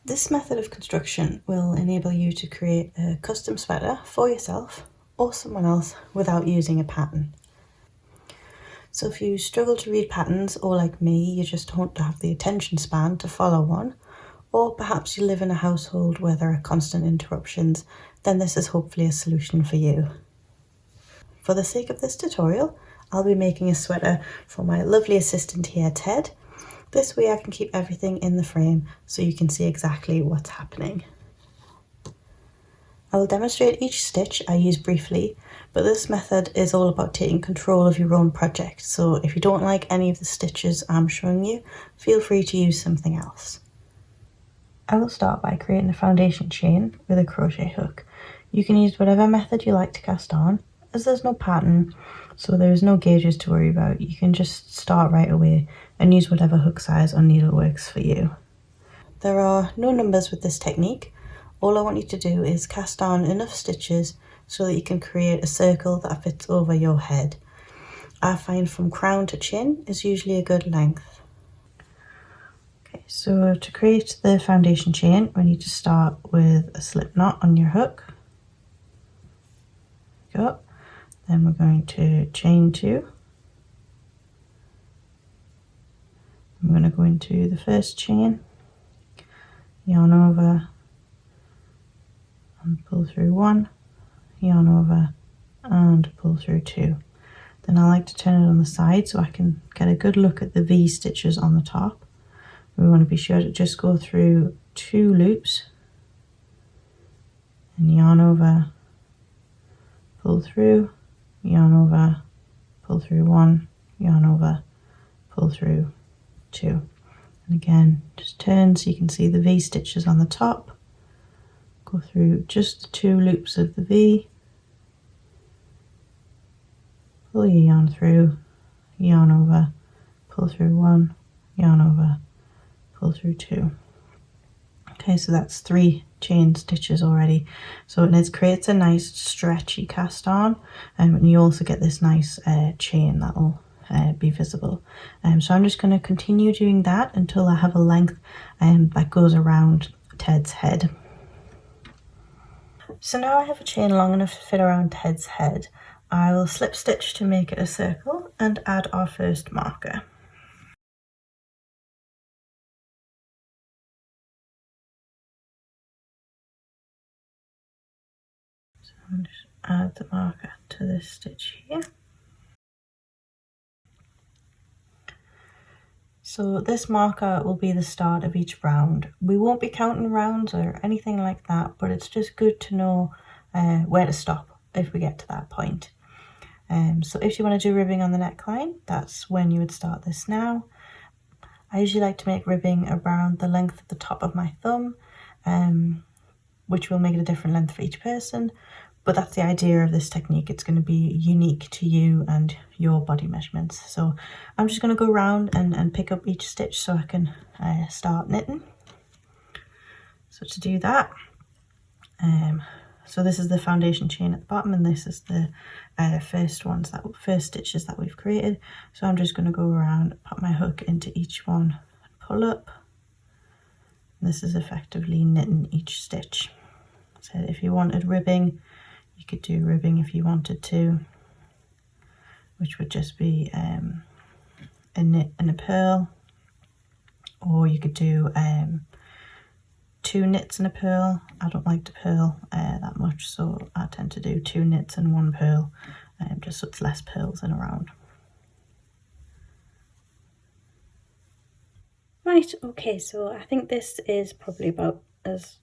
This method of construction will enable you to create a custom sweater for yourself or someone else without using a pattern. So if you struggle to read patterns, or like me, you just don't have the attention span to follow one, or perhaps you live in a household where there are constant interruptions, then this is hopefully a solution for you. For the sake of this tutorial, I'll be making a sweater for my lovely assistant here, Ted. This way I can keep everything in the frame so you can see exactly what's happening. I will demonstrate each stitch I use briefly, but this method is all about taking control of your own project, so if you don't like any of the stitches I'm showing you, feel free to use something else. I will start by creating a foundation chain with a crochet hook. You can use whatever method you like to cast on, as there's no pattern, so there's no gauges to worry about. You can just start right away and use whatever hook size or needle works for you. There are no numbers with this technique. All I want you to do is cast on enough stitches so that you can create a circle that fits over your head. I find from crown to chin is usually a good length. Okay, so to create the foundation chain, we need to start with a slip knot on your hook. Go. Then we're going to chain 2. I'm going to go into the first chain, yarn over and pull through 1, yarn over and pull through 2. Then I like to turn it on the side so I can get a good look at the V stitches on the top. We want to be sure to just go through 2 loops and yarn over, pull through, yarn over, pull through 1, yarn over, pull through 2. And again, just turn so you can see the V stitches on the top. Go through just the 2 loops of the V, pull your yarn through, yarn over, pull through 1, yarn over, pull through 2. Okay, so that's 3 chain stitches already. So it creates a nice stretchy cast on, and you also get this nice chain that'll be visible. So I'm just going to continue doing that until I have a length that goes around Ted's head. So now I have a chain long enough to fit around Ted's head. I will slip stitch to make it a circle and add our first marker. So I'll just add the marker to this stitch here. So this marker will be the start of each round. We won't be counting rounds or anything like that, but it's just good to know where to stop if we get to that point. So if you want to do ribbing on the neckline, that's when you would start this now. I usually like to make ribbing around the length of the top of my thumb, which will make it a different length for each person. But that's the idea of this technique. It's going to be unique to you and your body measurements. So I'm just going to go around and pick up each stitch so I can start knitting. So to do that, so this is the foundation chain at the bottom, and this is the first stitches that we've created. So I'm just going to go around, pop my hook into each one, and pull up. This is effectively knitting each stitch. So if you wanted ribbing, you could do ribbing if you wanted to, which would just be a knit and a purl, or you could do 2 knits and a purl. I don't like to purl that much, so I tend to do 2 knits and 1 purl, just so it's less purls in a round. Right, okay, so I think this is probably about as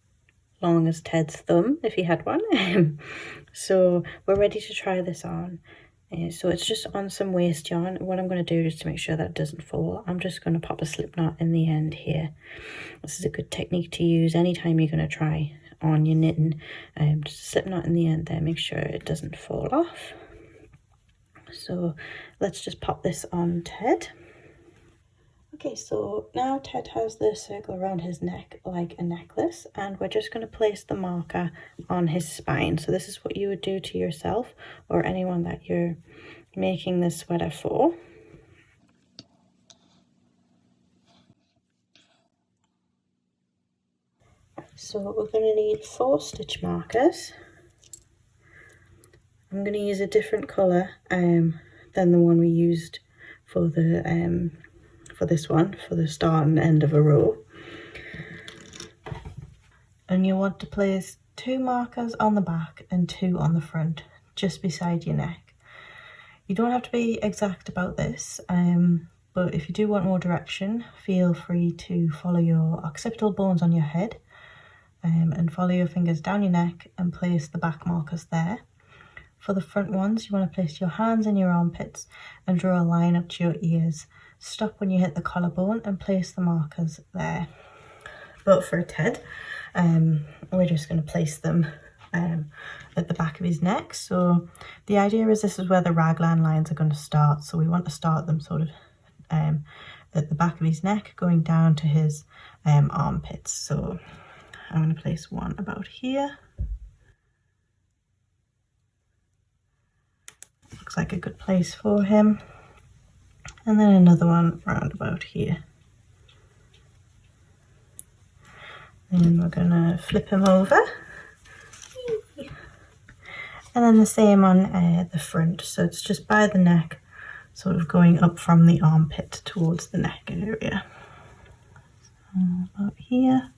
long as Ted's thumb if he had one. So we're ready to try this on. So it's just on some waste yarn. What I'm going to do just to make sure that it doesn't fall, I'm just going to pop a slip knot in the end here. This is a good technique to use anytime you're going to try on your knitting. Just a slip knot in the end there, make sure it doesn't fall off. So let's just pop this on Ted. Okay, so now Ted has the circle around his neck like a necklace, and we're just going to place the marker on his spine. So this is what you would do to yourself or anyone that you're making this sweater for. So we're going to need 4 stitch markers. I'm going to use a different colour than the one we used for the for this one, for the start and end of a row. And you want to place 2 markers on the back and 2 on the front, just beside your neck. You don't have to be exact about this, but if you do want more direction, feel free to follow your occipital bones on your head and follow your fingers down your neck and place the back markers there. For the front ones, you want to place your hands in your armpits and draw a line up to your ears. Stop when you hit the collarbone and place the markers there. But for Ted, we're just going to place them at the back of his neck. So the idea is this is where the raglan lines are going to start. So we want to start them sort of at the back of his neck, going down to his armpits. So I'm going to place one about here. Looks like a good place for him. And then another one round about here. And we're going to flip him over. And then the same on the front. So it's just by the neck, sort of going up from the armpit towards the neck area. So about here.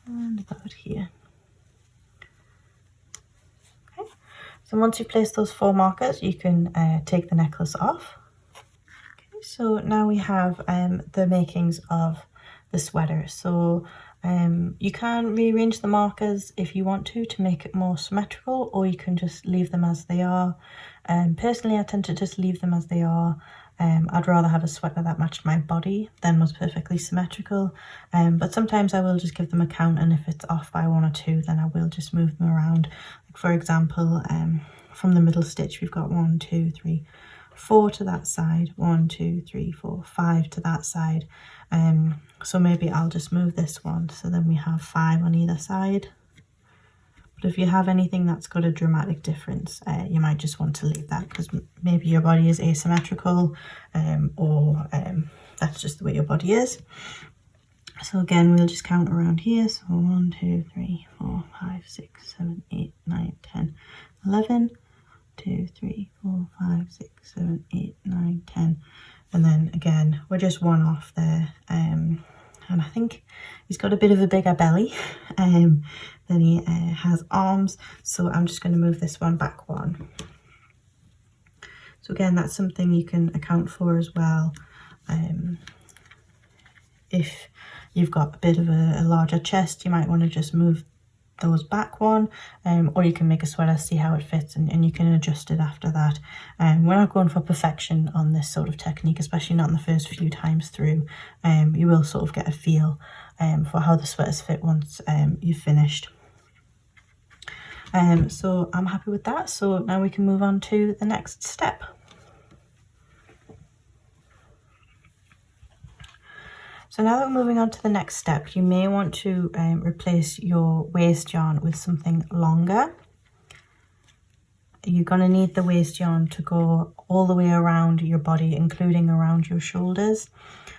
And about here. Okay. So once you place those 4 markers, you can take the necklace off. Okay. So now we have the makings of the sweater. So you can rearrange the markers if you want to make it more symmetrical, or you can just leave them as they are. Personally, I tend to just leave them as they are. I'd rather have a sweater that matched my body than was perfectly symmetrical, but sometimes I will just give them a count, and if it's off by 1 or 2, then I will just move them around. Like for example, from the middle stitch we've got 1, 2, 3, 4 to that side, 1, 2, 3, 4, 5 to that side. So maybe I'll just move this one, so then we have 5 on either side. But if you have anything that's got a dramatic difference, you might just want to leave that, because maybe your body is asymmetrical, or that's just the way your body is. So again, we'll just count around here. So 1, 2, 3, 4, 5, 6, 7, 8, 9, 10, 11, 2, 3, 4, 5, 6, 7, 8, 9, 10. And then again, we're just 1 off there. And I think he's got a bit of a bigger belly than he has arms. So I'm just going to move this one back 1. So again, that's something you can account for as well. If you've got a bit of a larger chest, you might want to just move those back 1, or you can make a sweater, see how it fits, and you can adjust it after that. We're not going for perfection on this sort of technique, especially not in the first few times through. You will sort of get a feel for how the sweaters fit once you've finished. So I'm happy with that. So now we can move on to the next step. So now that we're moving on to the next step, you may want to replace your waist yarn with something longer. You're going to need the waist yarn to go all the way around your body, including around your shoulders.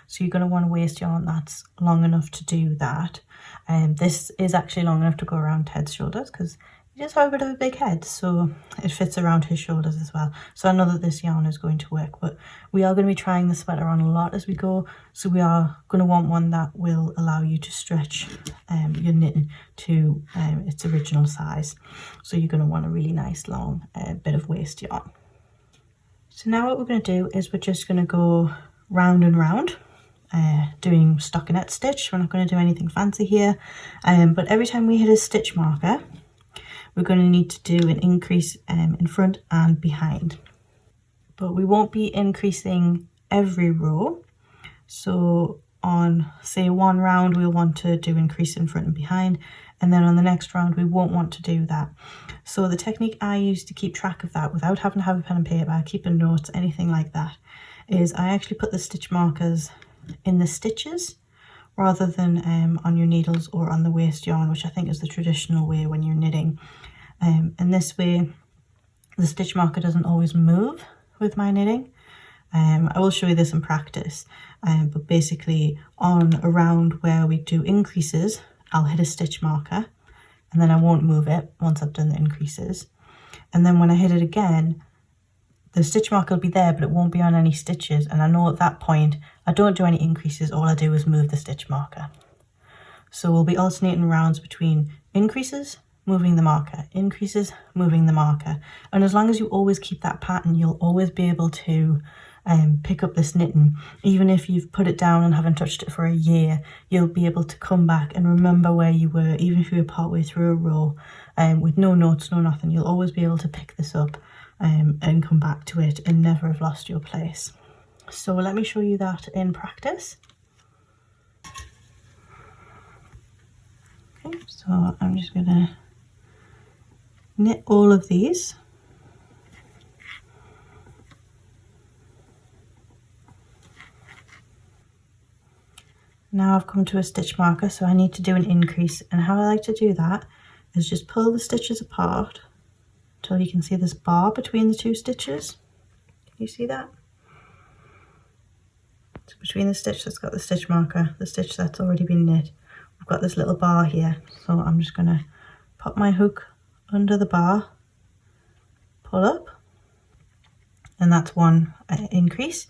So you're going to want a waist yarn that's long enough to do that. This is actually long enough to go around Ted's shoulders, because he does have a bit of a big head, so it fits around his shoulders as well. So I know that this yarn is going to work, but we are going to be trying the sweater on a lot as we go. So we are going to want one that will allow you to stretch your knitting to its original size. So you're going to want a really nice long bit of waist yarn. So now what we're going to do is we're just going to go round and round, doing stockinette stitch. We're not going to do anything fancy here, but every time we hit a stitch marker, we're going to need to do an increase in front and behind. But we won't be increasing every row. So on, say, 1 round, we'll want to do increase in front and behind. And then on the next round, we won't want to do that. So the technique I use to keep track of that without having to have a pen and paper, keeping notes, anything like that, is I actually put the stitch markers in the stitches rather than on your needles or on the waist yarn, which I think is the traditional way when you're knitting. And this way the stitch marker doesn't always move with my knitting, I will show you this in practice, but basically around where we do increases, I'll hit a stitch marker and then I won't move it once I've done the increases. And then when I hit it again, the stitch marker will be there, but it won't be on any stitches. And I know at that point, I don't do any increases. All I do is move the stitch marker. So we'll be alternating rounds between increases, moving the marker, increases, moving the marker. And as long as you always keep that pattern, you'll always be able to pick up this knitting. Even if you've put it down and haven't touched it for a year, you'll be able to come back and remember where you were, even if you were partway through a row with no notes, no nothing. You'll always be able to pick this up and come back to it and never have lost your place. So let me show you that in practice. Okay, so I'm just gonna knit all of these. Now I've come to a stitch marker, so I need to do an increase, and how I like to do that is just pull the stitches apart until you can see this bar between the two stitches. Can you see that? So between the stitch that's got the stitch marker, the stitch that's already been knit, I've got this little bar here. So I'm just going to pop my hook under the bar, pull up, and that's one increase.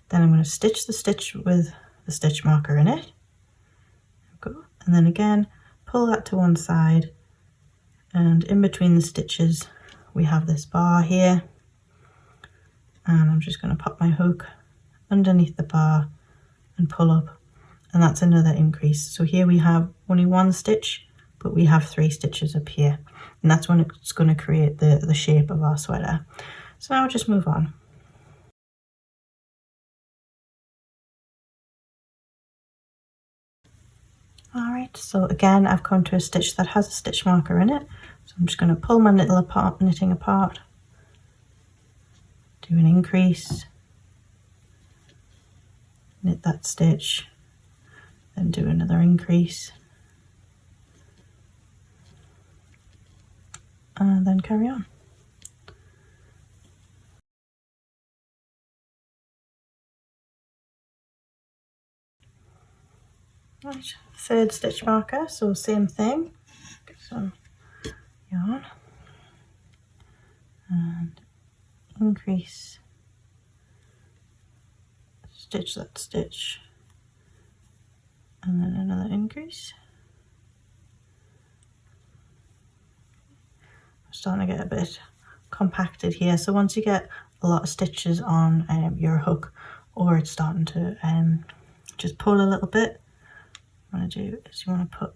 Then I'm going to stitch the stitch with the stitch marker in it. Go. And then again, pull that to one side, and in between the stitches we have this bar here, and I'm just going to pop my hook underneath the bar and pull up, and that's another increase. So here we have only one stitch, but we have 3 stitches up here, and that's when it's going to create the shape of our sweater. So now I'll just move on. Alright, so again I've come to a stitch that has a stitch marker in it, so I'm just going to pull my knitting apart, do an increase, knit that stitch, then do another increase, and then carry on. Right, third stitch marker, so same thing, get some yarn and increase, stitch that stitch, and then another increase. I'm starting to get a bit compacted here, so once you get a lot of stitches on your hook, or it's starting to just pull a little bit, what you want to do is you want to put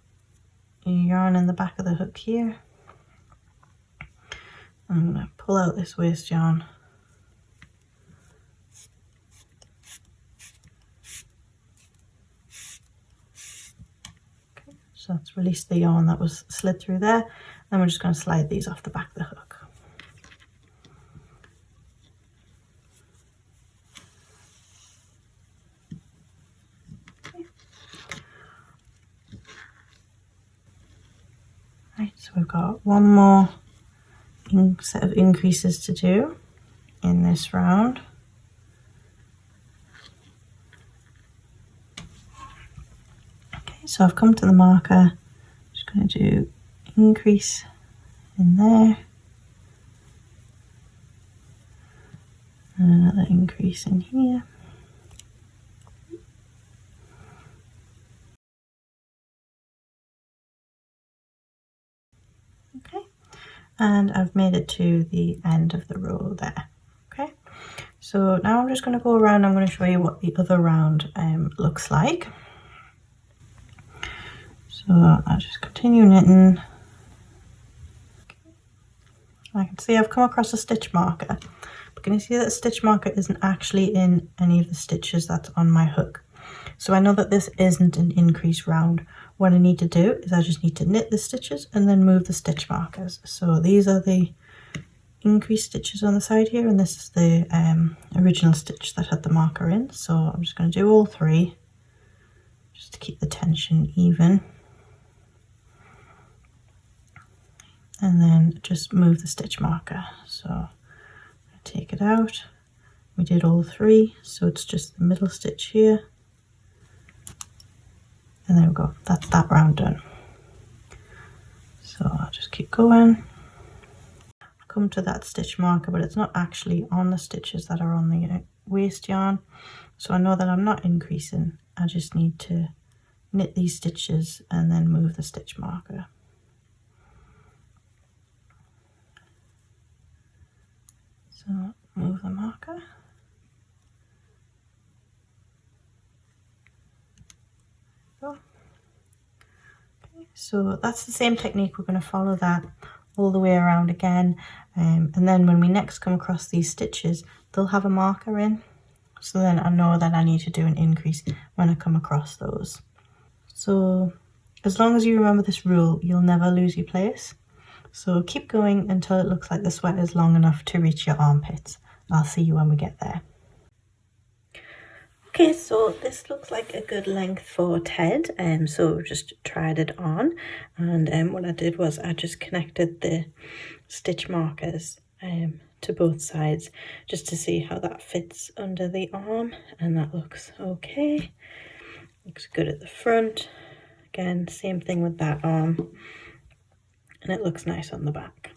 your yarn in the back of the hook here. I'm going to pull out this waste yarn, okay, so let's release the yarn that was slid through there, and we're just going to slide these off the back of the hook. Right, so we've got one more set of increases to do in this round. Okay, so I've come to the marker, just going to do increase in there, and another increase in here. Okay, and I've made it to the end of the row there. Okay, so now I'm just going to go around. I'm going to show you what the other round looks like. So I'll just continue knitting. Okay. I can see I've come across a stitch marker, but can you see that the stitch marker isn't actually in any of the stitches that's on my hook? So I know that this isn't an increase round. What I need to do is I just need to knit the stitches and then move the stitch markers. So these are the increased stitches on the side here, and this is the original stitch that had the marker in. So I'm just going to do all 3 just to keep the tension even, and then just move the stitch marker. So take it out We did all 3, so it's just the middle stitch here, and there we go, that's that round done. So I'll just keep going, come to that stitch marker, but it's not actually on the stitches that are on the waist yarn, so I know that I'm not increasing. I just need to knit these stitches and then move the stitch marker. So move the marker. Okay, so that's the same technique. We're going to follow that all the way around again, and then when we next come across these stitches, they'll have a marker in, so then I know that I need to do an increase when I come across those. So as long as you remember this rule, you'll never lose your place. So keep going until it looks like the sweater is long enough to reach your armpits. I'll see you when we get there. Okay, so this looks like a good length for Ted, so just tried it on, and what I did was I just connected the stitch markers to both sides just to see how that fits under the arm, and that looks okay. Looks good at the front. Again, same thing with that arm, and it looks nice on the back.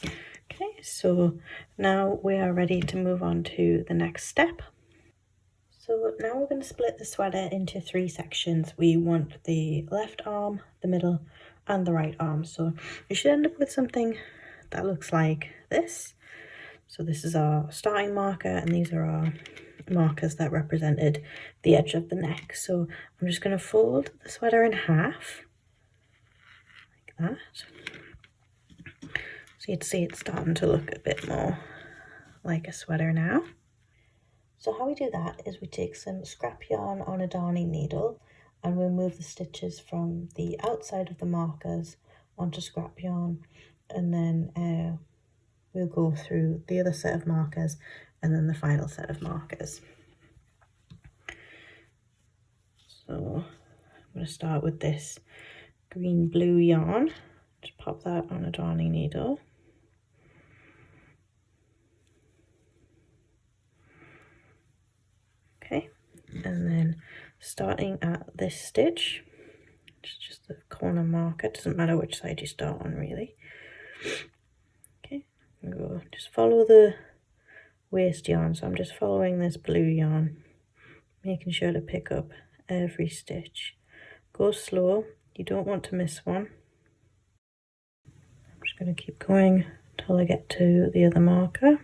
Okay, so now we are ready to move on to the next step. So now we're going to split the sweater into 3 sections. We want the left arm, the middle, and the right arm. So you should end up with something that looks like this. So this is our starting marker, and these are our markers that represented the edge of the neck. So I'm just going to fold the sweater in half, like that. So you'd see it's starting to look a bit more like a sweater now. So how we do that is we take some scrap yarn on a darning needle, and we'll move the stitches from the outside of the markers onto scrap yarn, and then we'll go through the other set of markers and then the final set of markers. So I'm going to start with this green blue yarn. Just pop that on a darning needle. Okay, and then starting at this stitch, it's just the corner marker, doesn't matter which side you start on really. Okay, go just follow the waist yarn, so I'm just following this blue yarn, making sure to pick up every stitch. Go slow, you don't want to miss one. I'm just going to keep going until I get to the other marker.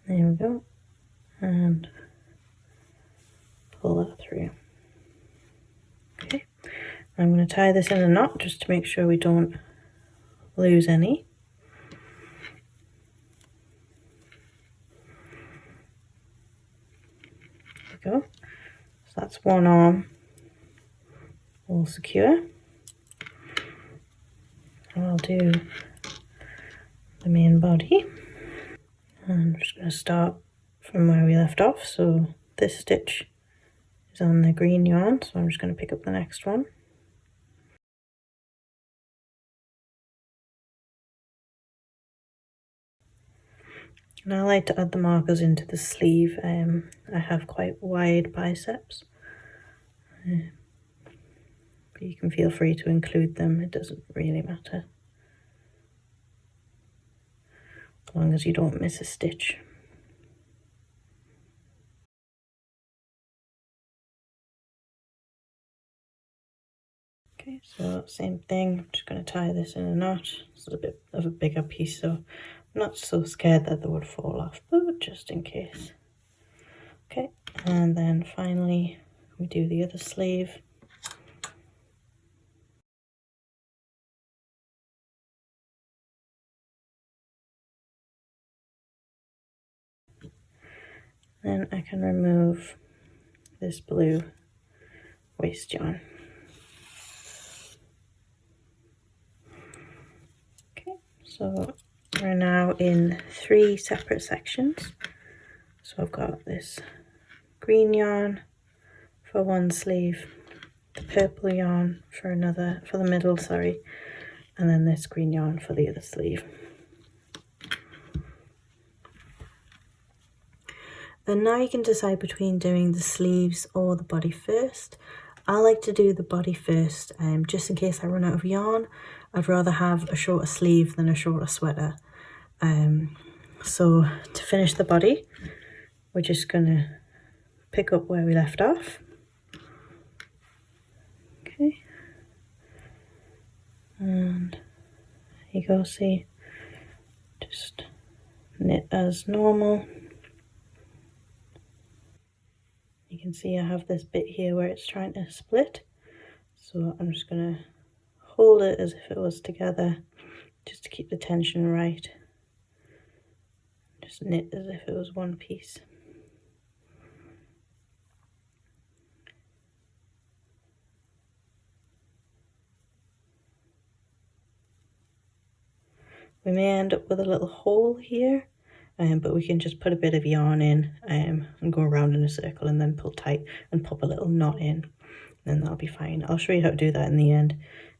There we go, and pull that through. Okay, I'm going to tie this in a knot just to make sure we don't lose any. There we go. So that's one arm all secure. And I'll do the main body. And I'm just going to start from where we left off. So this stitch is on the green yarn, so I'm just going to pick up the next one. And I like to add the markers into the sleeve. I have quite wide biceps, but you can feel free to include them, it doesn't really matter, as long as you don't miss a stitch. Okay, so same thing, I'm just going to tie this in a knot. This is a bit of a bigger piece, so I'm not so scared that they would fall off, but just in case. Okay, and then finally we do the other sleeve. Then I can remove this blue waist yarn. Okay, so we're now in 3 separate sections. So I've got this green yarn for one sleeve, the purple yarn for another, for the middle, sorry, and then this green yarn for the other sleeve. And now you can decide between doing the sleeves or the body first. I like to do the body first, just in case I run out of yarn. I'd rather have a shorter sleeve than a shorter sweater. So to finish the body, we're just gonna pick up where we left off. Okay. And here you go, see, just knit as normal. You can see I have this bit here where it's trying to split. So I'm just gonna hold it as if it was together, just to keep the tension right. Just knit as if it was one piece. We may end up with a little hole here, but we can just put a bit of yarn in and go around in a circle and then pull tight and pop a little knot in. Then that'll be fine. I'll show you how to do that in the end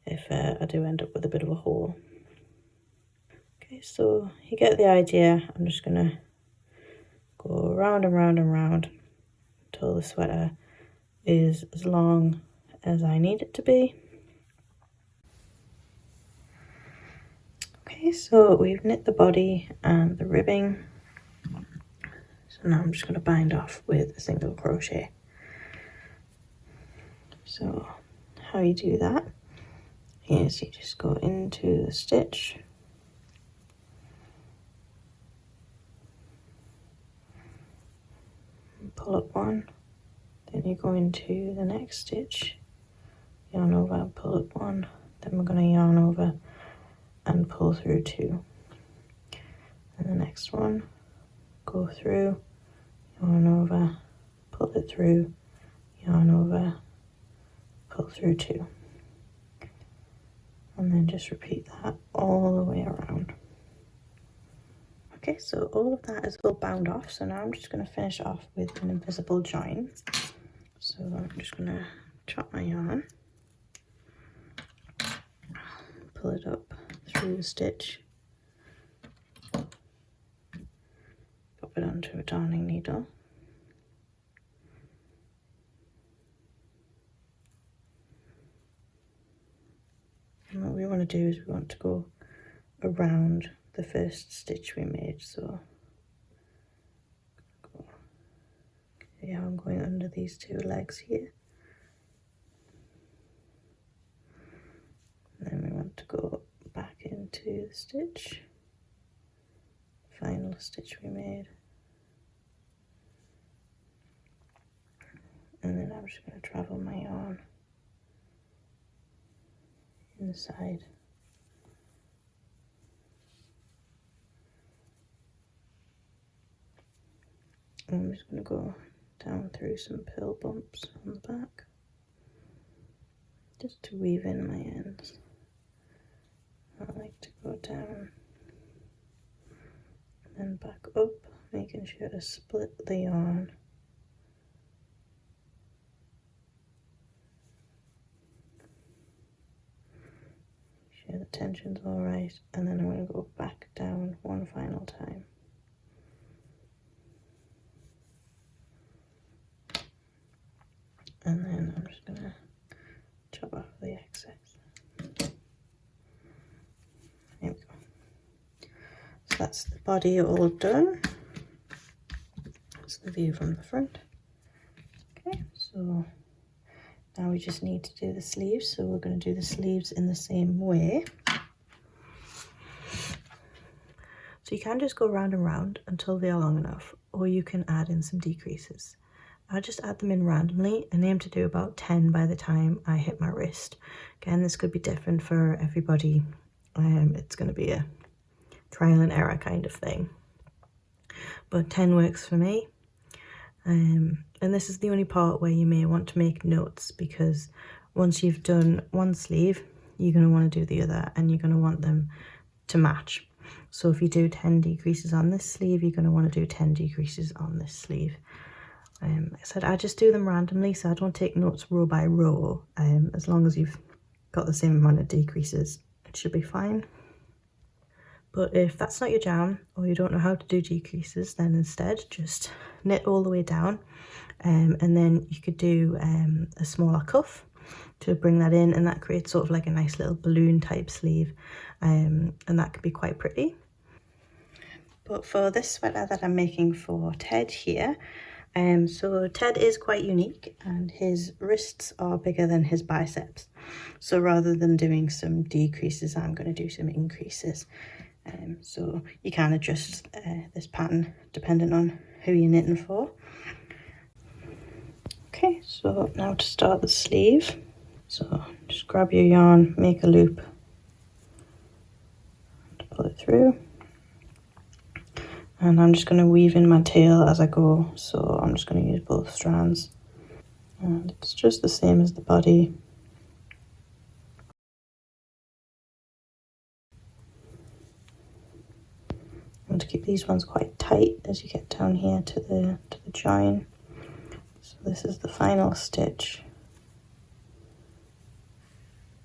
if I do end up with a bit of a hole. Okay, so you get the idea. I'm just gonna go round and round and round until the sweater is as long as I need it to be. Okay, so we've knit the body and the ribbing. So now I'm just going to bind off with a single crochet. So how you do that is you just go into the stitch, pull up one, then you go into the next stitch, yarn over, pull up one, then we're going to yarn over and pull through two, and the next one, go through, yarn over, pull it through, yarn over, pull through two, and then just repeat that all the way around. Okay, so all of that is all bound off, so now I'm just going to finish off with an invisible join. So I'm just going to chop my yarn, pull it up through the stitch, pop it onto a darning needle, and what we want to do is we want to go around the first stitch we made. So see how I'm going under these two legs here, and then we want to go back into the stitch, final stitch we made, and then I'm just going to travel my yarn inside. And I'm just going to go down through some purl bumps on the back, just to weave in my ends. I like to go down and then back up, making sure to split the yarn. Make sure the tension's alright, and then I'm going to go back down one final time. And then I'm just going to chop off the excess. There we go. So that's the body all done. That's the view from the front. Okay, so now we just need to do the sleeves. So we're going to do the sleeves in the same way. So you can just go round and round until they are long enough, or you can add in some decreases. I just add them in randomly and aim to do about 10 by the time I hit my wrist. Again, this could be different for everybody. It's going to be a trial and error kind of thing. But 10 works for me. And this is the only part where you may want to make notes, because once you've done one sleeve, you're going to want to do the other, and you're going to want them to match. So if you do 10 decreases on this sleeve, you're going to want to do 10 decreases on this sleeve. Like I said, I just do them randomly, so I don't take notes row by row. As long as you've got the same amount of decreases, it should be fine. But if that's not your jam, or you don't know how to do decreases, then instead just knit all the way down, and then you could do a smaller cuff to bring that in, and that creates sort of like a nice little balloon type sleeve, and that could be quite pretty. But for this sweater that I'm making for Ted here, so Ted is quite unique and his wrists are bigger than his biceps. So rather than doing some decreases, I'm going to do some increases. So you can adjust this pattern depending on who you're knitting for. Okay, so now to start the sleeve. So just grab your yarn, make a loop, pull it through. And I'm just going to weave in my tail as I go, so I'm just going to use both strands. And it's just the same as the body. I want to keep these ones quite tight as you get down here to the join. So this is the final stitch.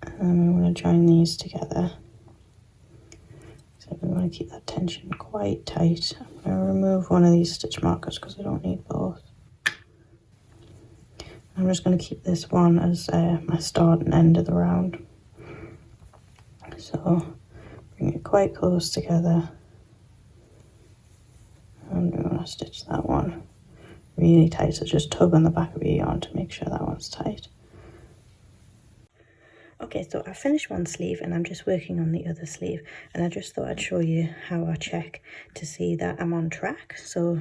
And then we want to join these together. So we want to keep that tension quite tight. I'm going to remove one of these stitch markers because I don't need both. I'm just going to keep this one as my start and end of the round. So bring it quite close together. And we want to stitch that one really tight, so just tug on the back of your yarn to make sure that one's tight. Okay, so I finished one sleeve and I'm just working on the other sleeve, and I just thought I'd show you how I check to see that I'm on track. So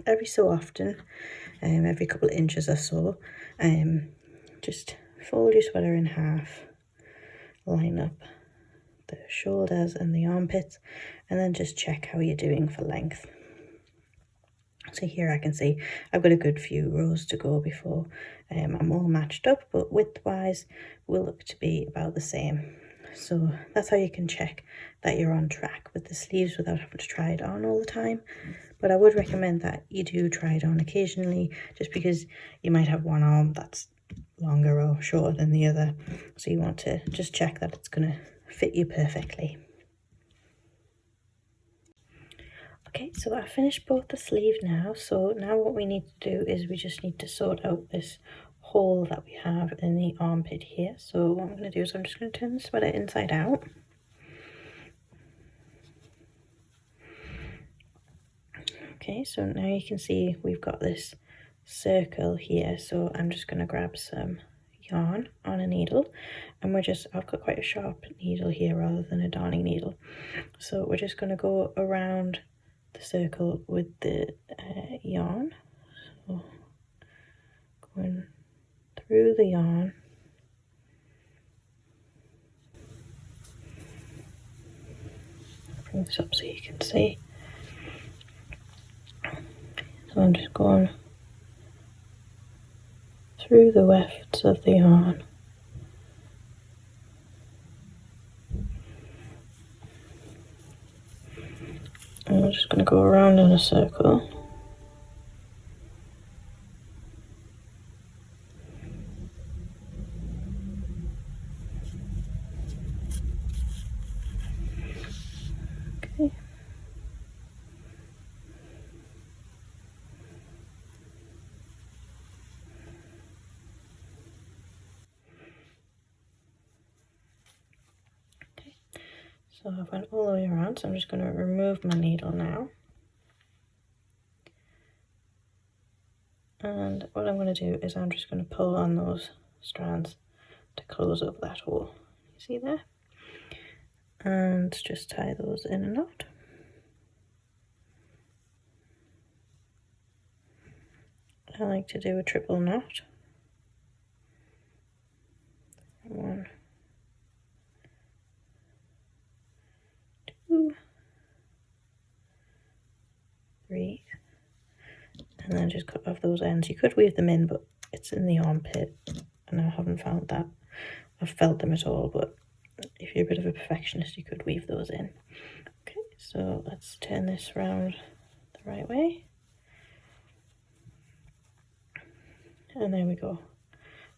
every so often, every couple of inches or so, just fold your sweater in half, line up the shoulders and the armpits, and then just check how you're doing for length. So here I can see I've got a good few rows to go before I'm all matched up, but width-wise will look to be about the same. So that's how you can check that you're on track with the sleeves without having to try it on all the time. But I would recommend that you do try it on occasionally, just because you might have one arm that's longer or shorter than the other. So you want to just check that it's going to fit you perfectly. Okay, so I finished both the sleeve now. So now what we need to do is we just need to sort out this hole that we have in the armpit here. So what I'm going to do is I'm just going to turn the sweater inside out. Okay, so now you can see we've got this circle here. So I'm just going to grab some yarn on a needle, and I've got quite a sharp needle here rather than a darning needle. So we're just going to go around the circle with the yarn, so going through the yarn, bring this up so you can see. So I'm just going through the wefts of the yarn, and I'm just going to go around in a circle. Okay. So I've went all the way around, so I'm just going to remove my needle now. And what I'm going to do is I'm just going to pull on those strands to close up that hole. You see there? And just tie those in a knot. I like to do a triple knot. 1, 2, 3, and then just cut off those ends. You could weave them in, but it's in the armpit and I haven't found that I've felt them at all, but if you're a bit of a perfectionist you could weave those in. Okay, so let's turn this round the right way, and there we go,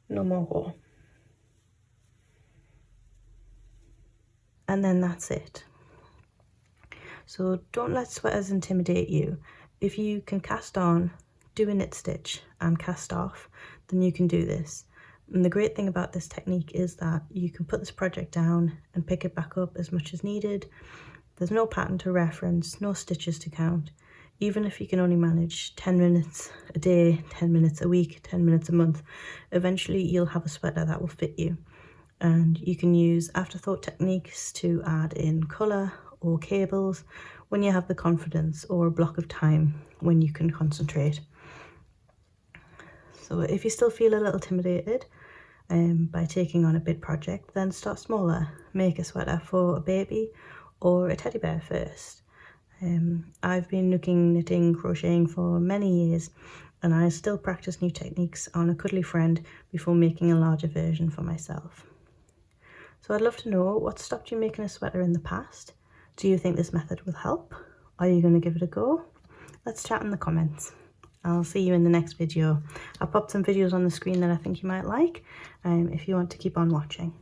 no more hole. And then that's it. So don't let sweaters intimidate you. If you can cast on, do a knit stitch and cast off, then you can do this. And the great thing about this technique is that you can put this project down and pick it back up as much as needed. There's no pattern to reference, no stitches to count. Even if you can only manage 10 minutes a day, 10 minutes a week, 10 minutes a month, eventually you'll have a sweater that will fit you. And you can use afterthought techniques to add in colour or cables when you have the confidence or a block of time when you can concentrate. So if you still feel a little intimidated by taking on a big project, then start smaller. Make a sweater for a baby or a teddy bear first. I've been nooking, knitting, crocheting for many years, and I still practice new techniques on a cuddly friend before making a larger version for myself. So I'd love to know what stopped you making a sweater in the past. Do you think this method will help? Are you going to give it a go? Let's chat in the comments. I'll see you in the next video. I'll pop some videos on the screen that I think you might like if you want to keep on watching.